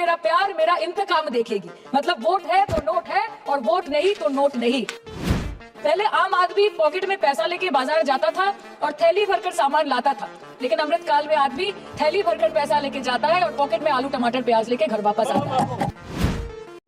मेरा प्यार मेरा इंतकाम देखेगी। मतलब वोट है तो नोट है और वोट नहीं तो नोट नहीं। पहले आम आदमी पॉकेट में पैसा लेके बाजार जाता था और थैली भरकर सामान लाता था, लेकिन अमृतकाल में आदमी थैली भरकर पैसा लेके जाता है और पॉकेट में आलू टमाटर प्याज लेके घर वापस आता है।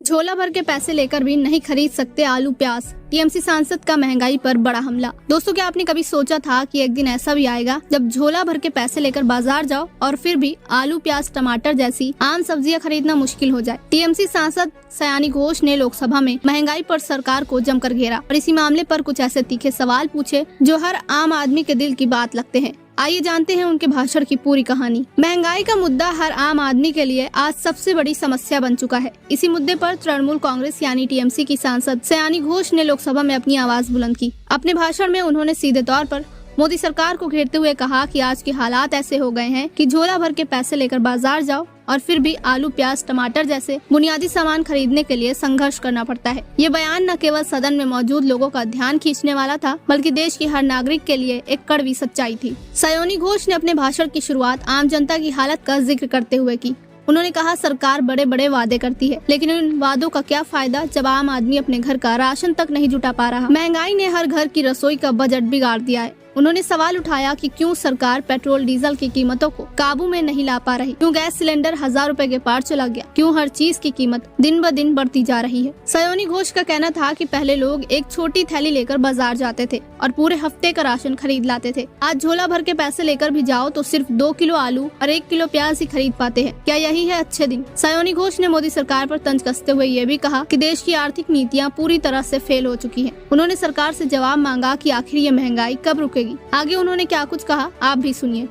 झोला भर के पैसे लेकर भी नहीं खरीद सकते आलू प्याज। टीएमसी सांसद का महंगाई पर बड़ा हमला। दोस्तों, क्या आपने कभी सोचा था कि एक दिन ऐसा भी आएगा जब झोला भर के पैसे लेकर बाजार जाओ और फिर भी आलू प्याज टमाटर जैसी आम सब्जियां खरीदना मुश्किल हो जाए। टीएमसी सांसद सयानी घोष ने लोकसभा में महंगाई पर सरकार को जमकर घेरा और इसी मामले पर कुछ ऐसे तीखे सवाल पूछे जो हर आम आदमी के दिल की बात लगते हैं। आइए जानते हैं उनके भाषण की पूरी कहानी। महंगाई का मुद्दा हर आम आदमी के लिए आज सबसे बड़ी समस्या बन चुका है। इसी मुद्दे पर तृणमूल कांग्रेस यानी टीएमसी की सांसद सयानी घोष ने लोकसभा में अपनी आवाज बुलंद की। अपने भाषण में उन्होंने सीधे तौर पर मोदी सरकार को घेरते हुए कहा कि आज के हालात ऐसे हो गए हैं कि झोला भर के पैसे लेकर बाजार जाओ और फिर भी आलू प्याज टमाटर जैसे बुनियादी सामान खरीदने के लिए संघर्ष करना पड़ता है। ये बयान न केवल सदन में मौजूद लोगों का ध्यान खींचने वाला था, बल्कि देश के हर नागरिक के लिए एक कड़वी सच्चाई थी। सयानी घोष ने अपने भाषण की शुरुआत आम जनता की हालत का जिक्र करते हुए की। उन्होंने कहा, सरकार बड़े बड़े वादे करती है, लेकिन उन वादों का क्या फायदा जब आम आदमी अपने घर का राशन तक नहीं जुटा पा रहा। महंगाई ने हर घर की रसोई का बजट बिगाड़ दिया है। उन्होंने सवाल उठाया कि क्यों सरकार पेट्रोल डीजल की कीमतों को काबू में नहीं ला पा रही, क्यों गैस सिलेंडर 1000 रुपए के पार चला गया, क्यों हर चीज की कीमत दिन ब दिन बढ़ती जा रही है। सयानी घोष का कहना था कि पहले लोग एक छोटी थैली लेकर बाजार जाते थे और पूरे हफ्ते का राशन खरीद लाते थे। आज झोला भर के पैसे लेकर भी जाओ तो सिर्फ 2 किलो आलू और 1 किलो प्याज ही खरीद पाते हैं। क्या यही है अच्छे दिन? सयानी घोष ने मोदी सरकार पर तंज कसते हुए ये भी कहा कि देश की आर्थिक नीतियाँ पूरी तरह से फेल हो चुकी है। उन्होंने सरकार से जवाब मांगा कि आखिर ये महंगाई कब रुकेगी। आगे उन्होंने क्या कुछ कहा, आप भी सुनिए।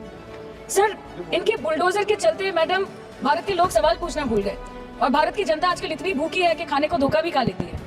सर, इनके बुलडोजर के चलते मैडम भारत के लोग सवाल पूछना भूल गए और भारत की जनता आजकल इतनी भूखी है कि खाने को धोखा भी खा लेती है।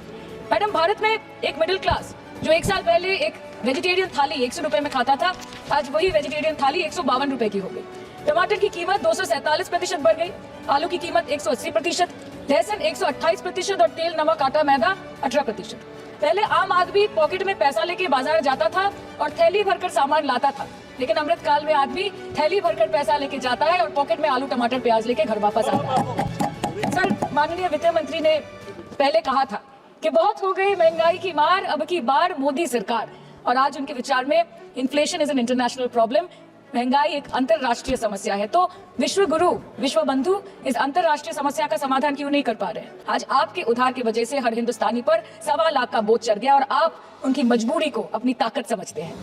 मैडम, भारत में एक मिडिल क्लास जो 1 साल पहले एक वेजिटेरियन थाली 100 रुपए में खाता था, आज वही वेजिटेरियन थाली 152 रुपए की हो गई। टमाटर की कीमत 247% बढ़ गई, आलू की कीमत 180%, लहसुन 128% और तेल नमक आटा मैदा 18%। पहले आम आदमी पॉकेट में पैसा लेके बाजार जाता था और थैली भरकर सामान लाता था, लेकिन अमृतकाल में आदमी थैली भरकर पैसा लेके जाता है और पॉकेट में आलू टमाटर प्याज लेके घर वापस आता है। सर, माननीय वित्त मंत्री ने पहले कहा था कि बहुत हो गई महंगाई की मार, अब की बार मोदी सरकार। और आज उनके विचार में inflation is an international problem, महंगाई एक अंतरराष्ट्रीय समस्या है। तो विश्व गुरु विश्व बंधु इस अंतरराष्ट्रीय समस्या का समाधान क्यों नहीं कर पा रहे हैं? आज आपके उधार की वजह से हर हिंदुस्तानी पर 1.25 लाख का बोझ चढ़ गया और आप उनकी मजबूरी को अपनी ताकत समझते हैं।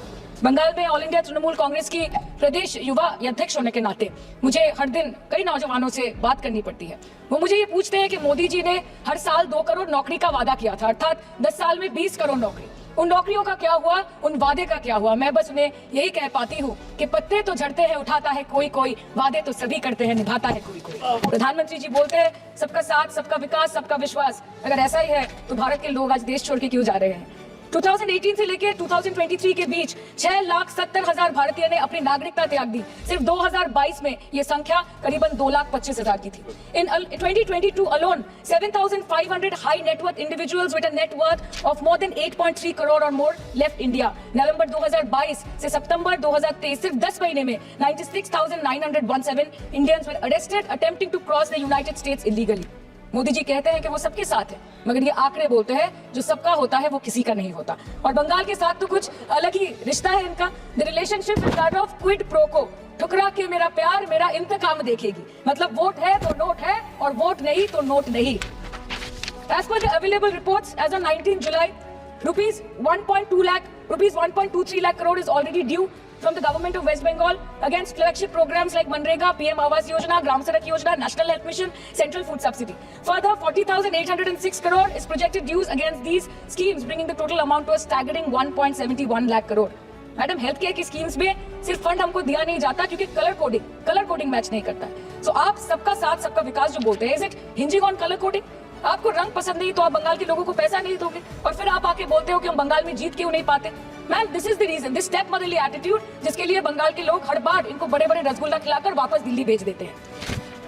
बंगाल में ऑल इंडिया तृणमूल कांग्रेस की प्रदेश युवा अध्यक्ष होने के नाते मुझे हर दिन कई नौजवानों से बात करनी पड़ती है। वो मुझे ये पूछते हैं कि मोदी जी ने हर साल 2 करोड़ नौकरी का वादा किया था, अर्थात 10 साल में 20 करोड़ नौकरी। उन नौकरियों का क्या हुआ, उन वादे का क्या हुआ? मैं बस उन्हें यही कह पाती हूँ कि पत्ते तो झड़ते हैं, उठाता है कोई कोई, वादे तो सभी करते हैं, निभाता है कोई कोई। प्रधानमंत्री जी बोलते हैं सबका साथ, सबका विकास, सबका विश्वास। अगर ऐसा ही है तो भारत के लोग आज देश छोड़ के क्यों जा रहे हैं? 2018 से लेकर 2023 के बीच 6,70,000 भारतीय ने अपनी नागरिकता त्याग दी। सिर्फ 2022 में ये संख्या करीबन 2,25,000 की थी। In 2022 alone, 7,500 high net worth individuals with a net worth of more than 8.3 crore or more left India. नवंबर 2022 से सितंबर 2023 सिर्फ 10 महीने में 96,917 Indians were arrested attempting to cross the United States illegally. Modi ji कहते हैं कि वो सबके साथ है, मगर ये आंकड़े बोलते हैं जो सबका होता है वो किसी का नहीं होता। और बंगाल के साथ तो कुछ अलग ही रिश्ता है इनका। The relationship is that of quid pro को, ठुकरा के मेरा प्यार मेरा इंतकाम देखेगी। मतलब वोट है तो नोट है और वोट नहीं तो नोट नहीं। As per the available reports, as on 19 July, rupees 1.23 lakh crore is already due from the government of West Bengal against flagship programs like Manrega, PM Awas Yojana, Gram Sadak Yojana, National Health Mission, Central Food Subsidy. Further, 40,806 crore is projected dues against these schemes, bringing the total amount to a staggering 1.71 lakh crore. Madam, health care की schemes में सिर्फ fund हमको दिया नहीं जाता क्योंकि colour coding match नहीं करता है। सो आप सबका साथ सबका विकास जो बोलते हैं, is it hinging on colour coding? आपको रंग पसंद नहीं तो आप बंगाल के लोगों को पैसा नहीं दोगे और फिर आप आके बोलते हो कि हम बंगाल में जीत क्यों नहीं पाते। Ma'am, this is the reason, this stepmotherly attitude, जिसके लिए बंगाल के लोग हर बार इनको बड़े बड़े रसगुल्ला खिलाकर वापस दिल्ली भेज देते हैं।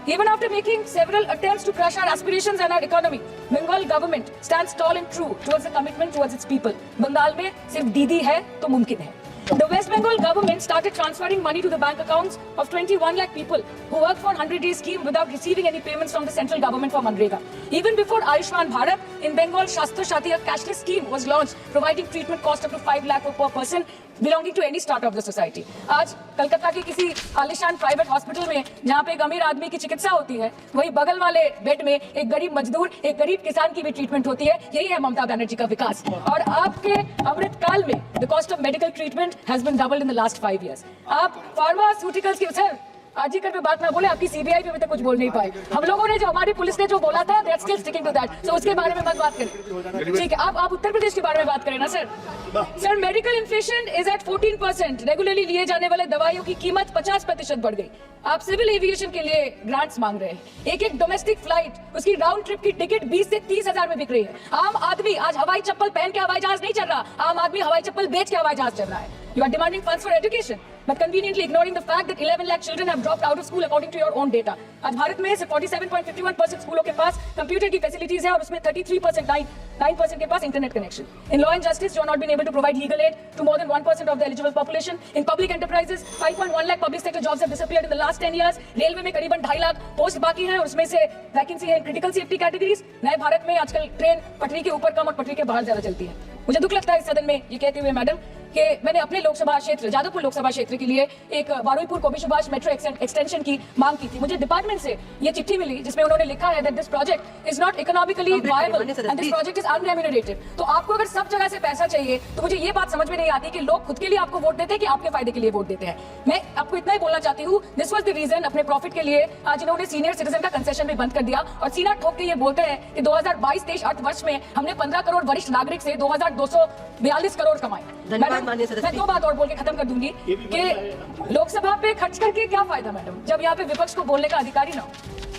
Even after making several attempts to crush our aspirations and our economy, Bengal government stands tall and true towards the commitment towards its people. Bengal में सिर्फ दीदी है तो मुमकिन है। The West Bengal government started transferring money to the bank accounts of 21 lakh people who worked for 100-day scheme without receiving any payments from the central government for Manrega. Even before Ayushman Bharat, in Bengal, Shastra Shati, a cashless scheme was launched, providing treatment cost up to 5 lakh per person belonging to any strata of the society. आज कलकत्ता के किसी आलिशान private hospital में जहाँ पे एक अमीर आदमी की चिकित्सा होती है, वही बगल वाले बेड में एक गरीब मजदूर, एक गरीब किसान की भी ट्रीटमेंट होती है. यही है ममता बनर्जी का विकास. और आपके अमृत काल में the cost of medical treatment has been doubled in the last 5 years. आप फार्मास्यूटिकल्स की सर आजीकर पे बात ना बोले, आपकी सीबीआई पे अभी तक कुछ बोल नहीं पाए. हम लोगों ने जो हमारी पुलिस ने जो बोला था, that's still sticking to that. So उसके बारे में मत बात करें. ठीक है, आप उत्तर प्रदेश के बारे में बात करें ना sir. Sir, medical inflation is at 14%. Regularly लिए जाने वाले दवाइयों की कीमत 50% बढ़ गई. आप सिविल एविएशन के लिए ग्रांट्स मांग रहे हैं. एक डोमेस्टिक फ्लाइट उसकी राउंड ट्रिप की टिकट 20 से 30 हजार में बिक रही है. आम आदमी आज हवाई चप्पल पहन के हवाई जहाज नहीं चल रहा, आम आदमी हवाई चप्पल बेच के हवाई जहाज चल रहा है. You are demanding funds for education, but conveniently ignoring the fact that 11 lakh children have dropped out of school according to your own data. आज भारत में सिर्फ 47.51% स्कूलों के पास कंप्यूटर की फैसिलिटीज है और उसमें 9% के पास internet connection. In law and justice, you are not been able to provide legal aid to more than 1% of the eligible population. In public enterprises, 5.1 lakh public sector jobs have disappeared in the last 10 years. Railway में करीबन 2.5 lakh post बाकी हैं और उसमें से vacancy है critical safety categories. नए भारत में आजकल ट्रेन पटरी के ऊपर कम और पटरी के बाहर ज्यादा चलती है. मुझे दुख लगता है इस सदन में ये कहते हुए मैडम कि मैंने अपने लोकसभा क्षेत्र जादवपुर लोकसभा क्षेत्र के लिए एक बारुईपुर कोबी सुभाष मेट्रो एक्सटेंशन की मांग की थी. मुझे डिपार्टमेंट से ये चिट्ठी मिली जिसमें उन्होंने लिखा है that this project is not economically viable and this project is unremunerated. तो आपको अगर सब जगह से पैसा चाहिए तो मुझे ये बात समझ में नहीं आती कि लोग खुद के लिए आपको वोट देते हैं कि आपके फायदे के लिए वोट देते हैं. मैं आपको इतना ही बोलना चाहती हूँ, दिस वाज द रीजन अपने प्रॉफिट के लिए आज इन्होंने सीनियर सिटीजन का कंसेशन भी बंद कर दिया और सीना ठोक के ये बोलते हैं कि 2022-23 अर्थ वर्ष में हमने 15 करोड़ वरिष्ठ नागरिक से 2242 करोड़ कमाए. मैं 2 बात और बोल के खत्म कर दूंगी कि लोकसभा पे खर्च करके क्या फायदा मैडम, जब यहाँ पे विपक्ष को बोलने का अधिकारी ना हो.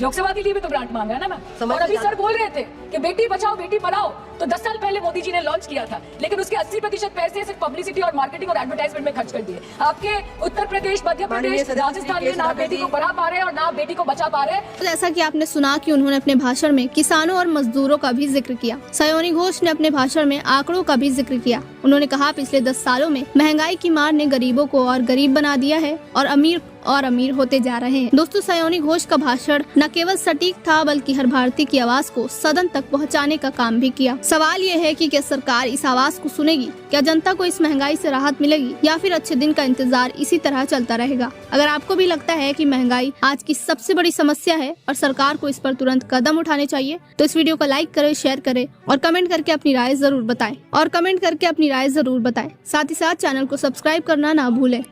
लोकसभा के लिए भी तो ग्रांट मांगा है ना मैम. और अभी सर बोल रहे थे कि बेटी बचाओ बेटी पढ़ाओ, तो 10 साल पहले मोदी जी ने लॉन्च किया था, लेकिन उसके 80% पैसे सिर्फ पब्लिसिटी और मार्केटिंग और एडवर्टाइजमेंट में खर्च कर दिए. आपके उत्तर प्रदेश, मध्य प्रदेश, राजस्थान में ना बेटी को पढ़ा पा रहे और ना बेटी को बचा पा रहे. जैसा कि आपने सुना कि उन्होंने अपने भाषण में किसानों और मजदूरों का भी जिक्र किया. सयोनी घोष ने अपने भाषण में आंकड़ों का भी जिक्र किया. उन्होंने कहा पिछले 10 सालों में महंगाई की मार ने गरीबों को और गरीब बना दिया है और अमीर होते जा रहे हैं. दोस्तों, सयोनी घोष का भाषण न केवल सटीक था बल्कि हर भारतीय की आवाज को सदन तक पहुंचाने का काम भी किया. सवाल ये है कि क्या सरकार इस आवाज को सुनेगी? क्या जनता को इस महंगाई से राहत मिलेगी या फिर अच्छे दिन का इंतजार इसी तरह चलता रहेगा? अगर आपको भी लगता है कि महंगाई आज की सबसे बड़ी समस्या है और सरकार को इस पर तुरंत कदम उठाने चाहिए तो इस वीडियो को लाइक करें, शेयर करें और कमेंट करके अपनी राय जरूर बताएं. साथ ही साथ चैनल को सब्सक्राइब करना ना भूलें.